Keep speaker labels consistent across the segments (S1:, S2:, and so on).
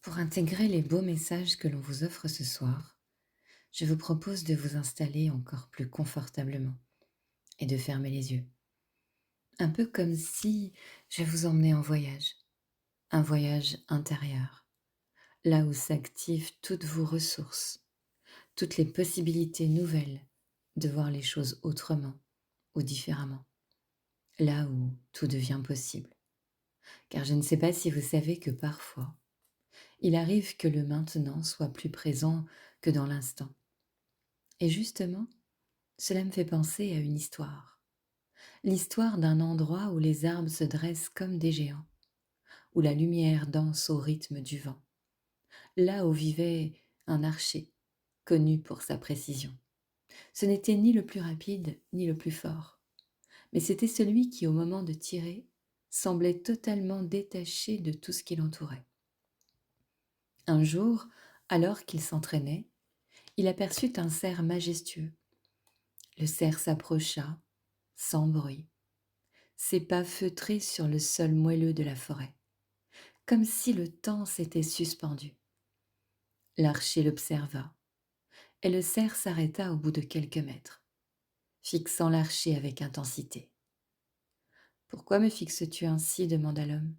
S1: Pour intégrer les beaux messages que l'on vous offre ce soir, je vous propose de vous installer encore plus confortablement et de fermer les yeux. Un peu comme si je vous emmenais en voyage, un voyage intérieur, là où s'activent toutes vos ressources, toutes les possibilités nouvelles de voir les choses autrement ou différemment, là où tout devient possible. Car je ne sais pas si vous savez que parfois, il arrive que le maintenant soit plus présent que dans l'instant. Et justement, cela me fait penser à une histoire. L'histoire d'un endroit où les arbres se dressent comme des géants, où la lumière danse au rythme du vent, là où vivait un archer, connu pour sa précision. Ce n'était ni le plus rapide, ni le plus fort, mais c'était celui qui, au moment de tirer, semblait totalement détaché de tout ce qui l'entourait. Un jour, alors qu'il s'entraînait, il aperçut un cerf majestueux. Le cerf s'approcha, sans bruit, ses pas feutrés sur le sol moelleux de la forêt, comme si le temps s'était suspendu. L'archer l'observa, et le cerf s'arrêta au bout de quelques mètres, fixant l'archer avec intensité. « Pourquoi me fixes-tu ainsi » demanda l'homme.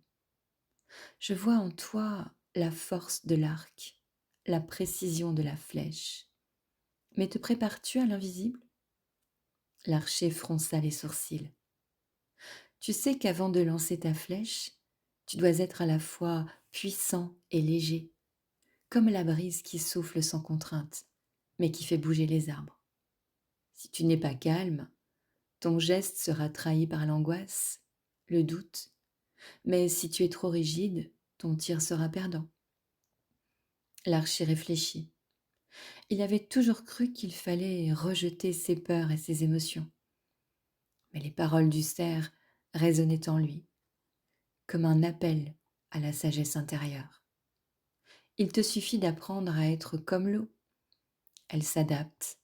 S1: « Je vois en toi la force de l'arc, la précision de la flèche. Mais te prépares-tu à l'invisible » L'archer fronça les sourcils. « Tu sais qu'avant de lancer ta flèche, tu dois être à la fois puissant et léger, comme la brise qui souffle sans contrainte, mais qui fait bouger les arbres. Si tu n'es pas calme, ton geste sera trahi par l'angoisse, le doute, mais si tu es trop rigide, ton tir sera perdant. » L'archer réfléchit. Il avait toujours cru qu'il fallait rejeter ses peurs et ses émotions. Mais les paroles du cerf résonnaient en lui, comme un appel à la sagesse intérieure. Il te suffit d'apprendre à être comme l'eau. Elle s'adapte,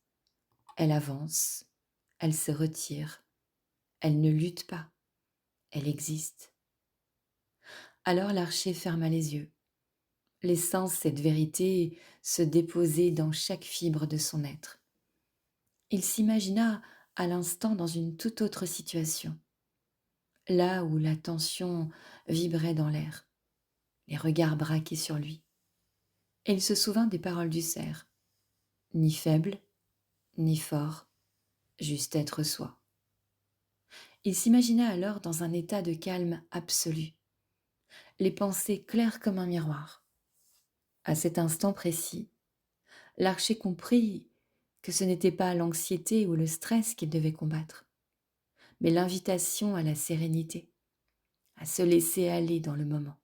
S1: elle avance, elle se retire, elle ne lutte pas, elle existe. Alors l'archer ferma les yeux, laissant cette vérité se déposer dans chaque fibre de son être. Il s'imagina à l'instant dans une toute autre situation, là où la tension vibrait dans l'air, les regards braqués sur lui. Et il se souvint des paroles du cerf, ni faible, ni fort, juste être soi. Il s'imagina alors dans un état de calme absolu, les pensées claires comme un miroir. À cet instant précis, l'archer comprit que ce n'était pas l'anxiété ou le stress qu'il devait combattre, mais l'invitation à la sérénité, à se laisser aller dans le moment.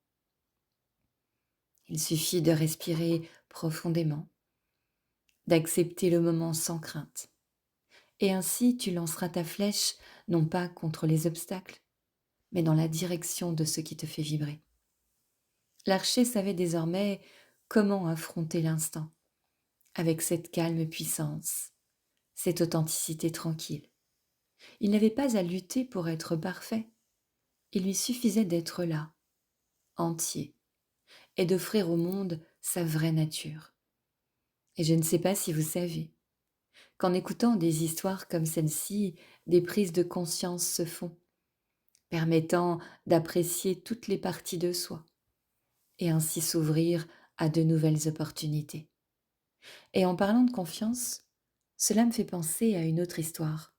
S1: Il suffit de respirer profondément, d'accepter le moment sans crainte. Et ainsi tu lanceras ta flèche non pas contre les obstacles, mais dans la direction de ce qui te fait vibrer. L'archer savait désormais comment affronter l'instant, avec cette calme puissance, cette authenticité tranquille. Il n'avait pas à lutter pour être parfait, il lui suffisait d'être là, entier, et d'offrir au monde sa vraie nature. Et je ne sais pas si vous savez, qu'en écoutant des histoires comme celle-ci, des prises de conscience se font, permettant d'apprécier toutes les parties de soi, et ainsi s'ouvrir à de nouvelles opportunités. Et en parlant de confiance, cela me fait penser à une autre histoire.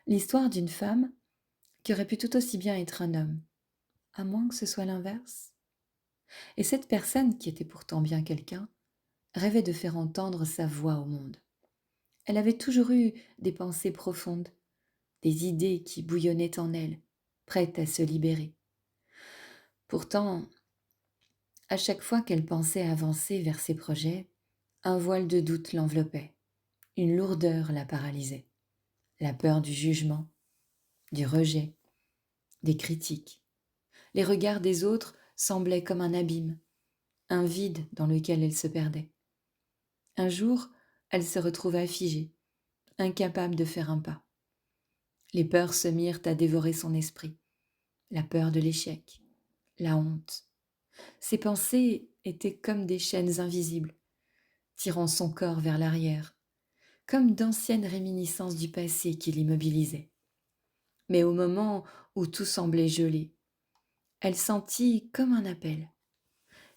S1: L'histoire d'une femme qui aurait pu tout aussi bien être un homme, à moins que ce soit l'inverse. Et cette personne, qui était pourtant bien quelqu'un, rêvait de faire entendre sa voix au monde. Elle avait toujours eu des pensées profondes, des idées qui bouillonnaient en elle, prêtes à se libérer. Pourtant, à chaque fois qu'elle pensait avancer vers ses projets, un voile de doute l'enveloppait, une lourdeur la paralysait, la peur du jugement, du rejet, des critiques. Les regards des autres semblaient comme un abîme, un vide dans lequel elle se perdait. Un jour, elle se retrouva figée, incapable de faire un pas. Les peurs se mirent à dévorer son esprit, la peur de l'échec, la honte, Ses pensées étaient comme des chaînes invisibles, tirant son corps vers l'arrière, comme d'anciennes réminiscences du passé qui l'immobilisaient. Mais au moment où tout semblait gelé, elle sentit comme un appel.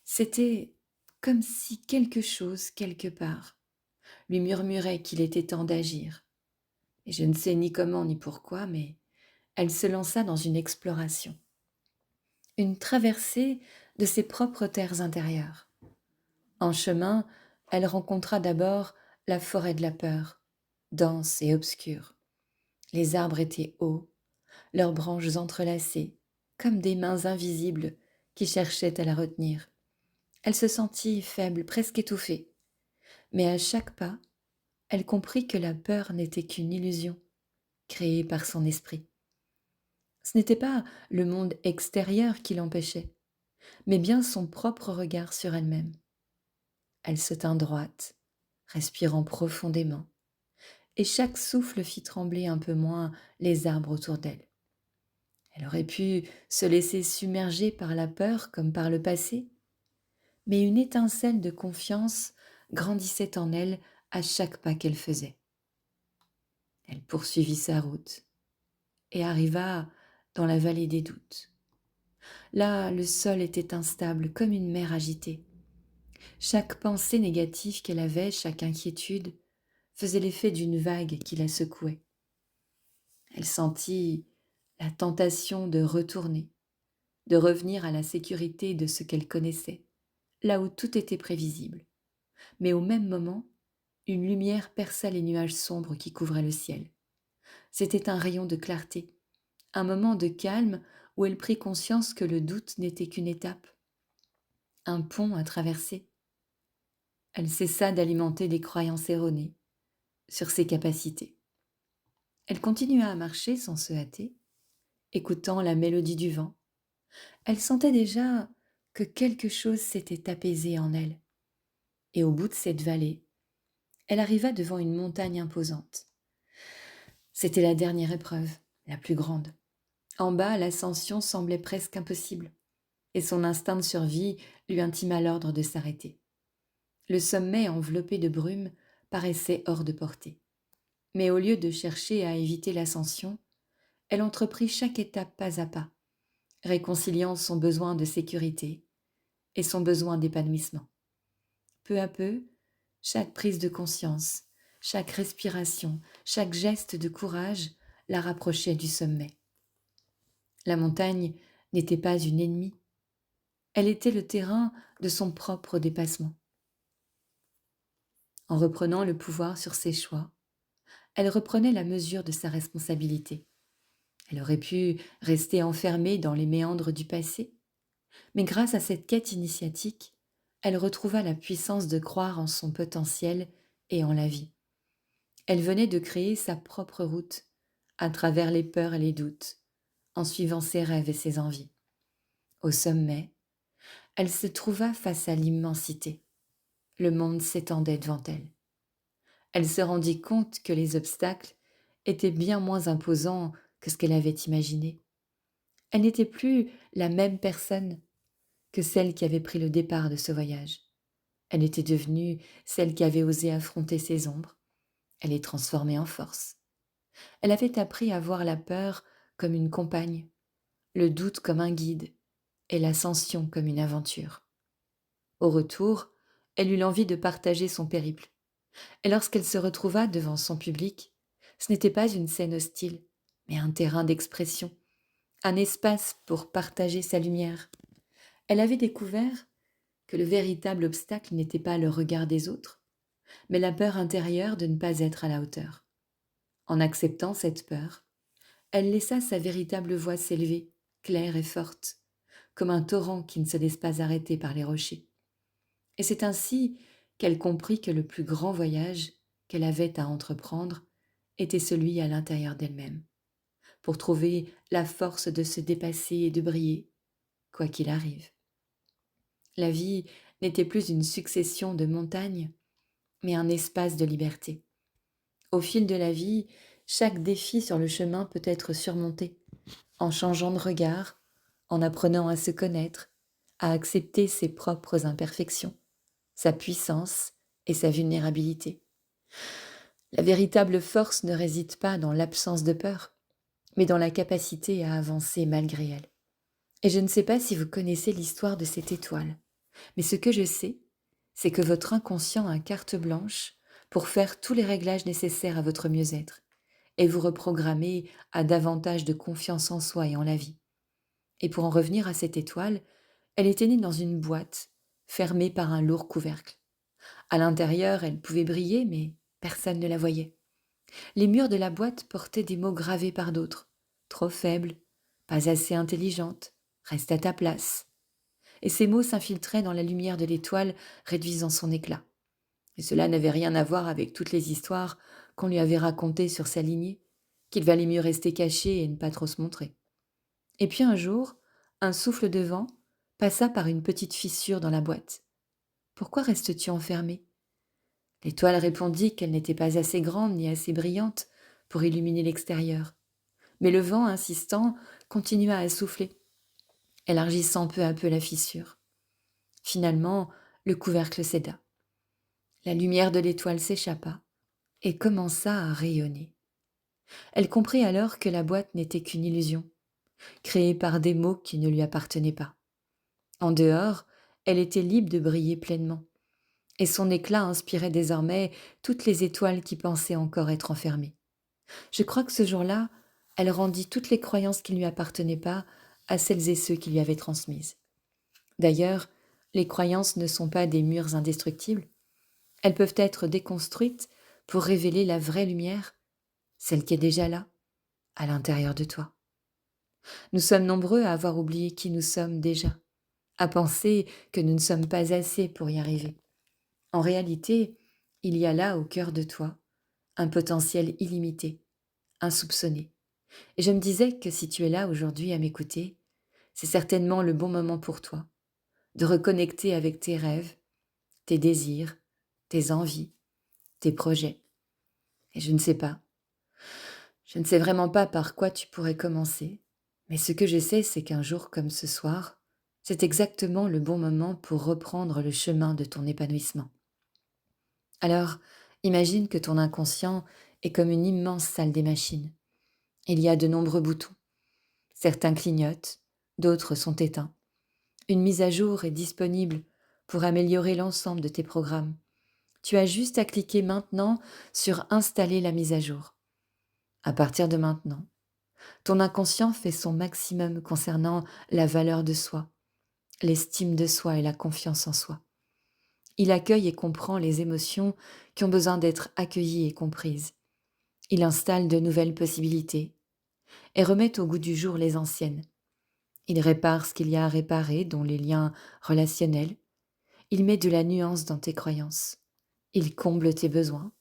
S1: C'était comme si quelque chose, quelque part, lui murmurait qu'il était temps d'agir. Et je ne sais ni comment ni pourquoi, mais elle se lança dans une exploration, une traversée de ses propres terres intérieures. En chemin, elle rencontra d'abord la forêt de la peur, dense et obscure. Les arbres étaient hauts, leurs branches entrelacées, comme des mains invisibles qui cherchaient à la retenir. Elle se sentit faible, presque étouffée, mais à chaque pas, elle comprit que la peur n'était qu'une illusion créée par son esprit. Ce n'était pas le monde extérieur qui l'empêchait, mais bien son propre regard sur elle-même. Elle se tint droite, respirant profondément, et chaque souffle fit trembler un peu moins les arbres autour d'elle. Elle aurait pu se laisser submerger par la peur comme par le passé, mais une étincelle de confiance grandissait en elle à chaque pas qu'elle faisait. Elle poursuivit sa route et arriva dans la vallée des doutes. Là, le sol était instable comme une mer agitée. Chaque pensée négative qu'elle avait, chaque inquiétude, faisait l'effet d'une vague qui la secouait. Elle sentit la tentation de retourner, de revenir à la sécurité de ce qu'elle connaissait, là où tout était prévisible. Mais au même moment, une lumière perça les nuages sombres qui couvraient le ciel. C'était un rayon de clarté, un moment de calme où elle prit conscience que le doute n'était qu'une étape, un pont à traverser. Elle cessa d'alimenter des croyances erronées sur ses capacités. Elle continua à marcher sans se hâter, écoutant la mélodie du vent. Elle sentait déjà que quelque chose s'était apaisé en elle. Et au bout de cette vallée, elle arriva devant une montagne imposante. C'était la dernière épreuve, la plus grande. En bas, l'ascension semblait presque impossible, et son instinct de survie lui intima l'ordre de s'arrêter. Le sommet, enveloppé de brume, paraissait hors de portée. Mais au lieu de chercher à éviter l'ascension, elle entreprit chaque étape pas à pas, réconciliant son besoin de sécurité et son besoin d'épanouissement. Peu à peu, chaque prise de conscience, chaque respiration, chaque geste de courage la rapprochait du sommet. La montagne n'était pas une ennemie, elle était le terrain de son propre dépassement. En reprenant le pouvoir sur ses choix, elle reprenait la mesure de sa responsabilité. Elle aurait pu rester enfermée dans les méandres du passé, mais grâce à cette quête initiatique, elle retrouva la puissance de croire en son potentiel et en la vie. Elle venait de créer sa propre route, à travers les peurs et les doutes, en suivant ses rêves et ses envies. Au sommet, elle se trouva face à l'immensité. Le monde s'étendait devant elle. Elle se rendit compte que les obstacles étaient bien moins imposants que ce qu'elle avait imaginé. Elle n'était plus la même personne que celle qui avait pris le départ de ce voyage. Elle était devenue celle qui avait osé affronter ses ombres. Elle est transformée en force. Elle avait appris à voir la peur comme une compagne, le doute comme un guide et l'ascension comme une aventure. Au retour, elle eut l'envie de partager son périple. Et lorsqu'elle se retrouva devant son public, ce n'était pas une scène hostile, mais un terrain d'expression, un espace pour partager sa lumière. Elle avait découvert que le véritable obstacle n'était pas le regard des autres, mais la peur intérieure de ne pas être à la hauteur. En acceptant cette peur, elle laissa sa véritable voix s'élever, claire et forte, comme un torrent qui ne se laisse pas arrêter par les rochers. Et c'est ainsi qu'elle comprit que le plus grand voyage qu'elle avait à entreprendre était celui à l'intérieur d'elle-même, pour trouver la force de se dépasser et de briller, quoi qu'il arrive. La vie n'était plus une succession de montagnes, mais un espace de liberté. Au fil de la vie, chaque défi sur le chemin peut être surmonté, en changeant de regard, en apprenant à se connaître, à accepter ses propres imperfections, sa puissance et sa vulnérabilité. La véritable force ne réside pas dans l'absence de peur, mais dans la capacité à avancer malgré elle. Et je ne sais pas si vous connaissez l'histoire de cette étoile, mais ce que je sais, c'est que votre inconscient a carte blanche pour faire tous les réglages nécessaires à votre mieux-être et vous reprogrammer à davantage de confiance en soi et en la vie. Et pour en revenir à cette étoile, elle était née dans une boîte, fermée par un lourd couvercle. À l'intérieur, elle pouvait briller, mais personne ne la voyait. Les murs de la boîte portaient des mots gravés par d'autres. Trop faible, pas assez intelligente, reste à ta place. Et ces mots s'infiltraient dans la lumière de l'étoile, réduisant son éclat. Et cela n'avait rien à voir avec toutes les histoires qu'on lui avait racontées sur sa lignée, qu'il valait mieux rester caché et ne pas trop se montrer. Et puis un jour, un souffle de vent passa par une petite fissure dans la boîte. Pourquoi restes-tu enfermée ? L'étoile répondit qu'elle n'était pas assez grande ni assez brillante pour illuminer l'extérieur. Mais le vent, insistant, continua à souffler, élargissant peu à peu la fissure. Finalement, le couvercle céda. La lumière de l'étoile s'échappa et commença à rayonner. Elle comprit alors que la boîte n'était qu'une illusion, créée par des mots qui ne lui appartenaient pas. En dehors, elle était libre de briller pleinement, et son éclat inspirait désormais toutes les étoiles qui pensaient encore être enfermées. Je crois que ce jour-là, elle rendit toutes les croyances qui ne lui appartenaient pas à celles et ceux qui lui avaient transmises. D'ailleurs, les croyances ne sont pas des murs indestructibles. Elles peuvent être déconstruites pour révéler la vraie lumière, celle qui est déjà là, à l'intérieur de toi. Nous sommes nombreux à avoir oublié qui nous sommes déjà, à penser que nous ne sommes pas assez pour y arriver. En réalité, il y a là, au cœur de toi, un potentiel illimité, insoupçonné. Et je me disais que si tu es là aujourd'hui à m'écouter, c'est certainement le bon moment pour toi de reconnecter avec tes rêves, tes désirs, tes envies, tes projets. Et je ne sais vraiment pas par quoi tu pourrais commencer, mais ce que je sais, c'est qu'un jour comme ce soir, c'est exactement le bon moment pour reprendre le chemin de ton épanouissement. Alors, imagine que ton inconscient est comme une immense salle des machines. Il y a de nombreux boutons. Certains clignotent, d'autres sont éteints. Une mise à jour est disponible pour améliorer l'ensemble de tes programmes. Tu as juste à cliquer maintenant sur Installer la mise à jour. À partir de maintenant, ton inconscient fait son maximum concernant la valeur de soi, l'estime de soi et la confiance en soi. Il accueille et comprend les émotions qui ont besoin d'être accueillies et comprises. Il installe de nouvelles possibilités et remet au goût du jour les anciennes. Il répare ce qu'il y a à réparer, dont les liens relationnels. Il met de la nuance dans tes croyances. Il comble tes besoins,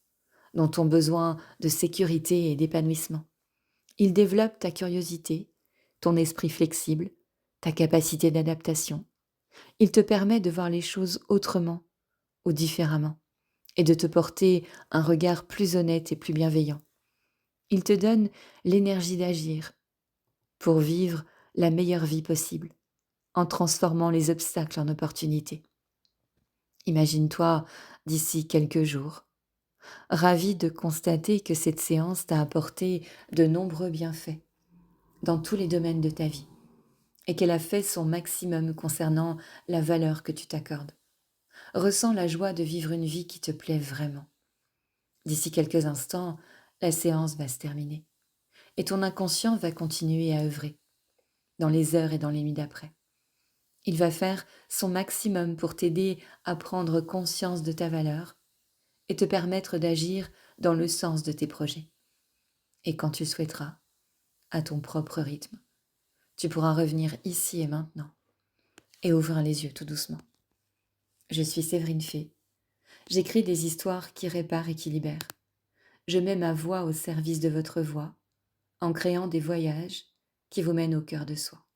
S1: dont ton besoin de sécurité et d'épanouissement. Il développe ta curiosité, ton esprit flexible, ta capacité d'adaptation. Il te permet de voir les choses autrement ou différemment et de te porter un regard plus honnête et plus bienveillant. Il te donne l'énergie d'agir pour vivre la meilleure vie possible en transformant les obstacles en opportunités. Imagine-toi d'ici quelques jours, ravi de constater que cette séance t'a apporté de nombreux bienfaits dans tous les domaines de ta vie et qu'elle a fait son maximum concernant la valeur que tu t'accordes. Ressens la joie de vivre une vie qui te plaît vraiment. D'ici quelques instants, la séance va se terminer et ton inconscient va continuer à œuvrer dans les heures et dans les nuits d'après. Il va faire son maximum pour t'aider à prendre conscience de ta valeur et te permettre d'agir dans le sens de tes projets. Et quand tu souhaiteras, à ton propre rythme, tu pourras revenir ici et maintenant et ouvrir les yeux tout doucement. Je suis Séverine Fay. J'écris des histoires qui réparent et qui libèrent. Je mets ma voix au service de votre voix en créant des voyages qui vous mènent au cœur de soi.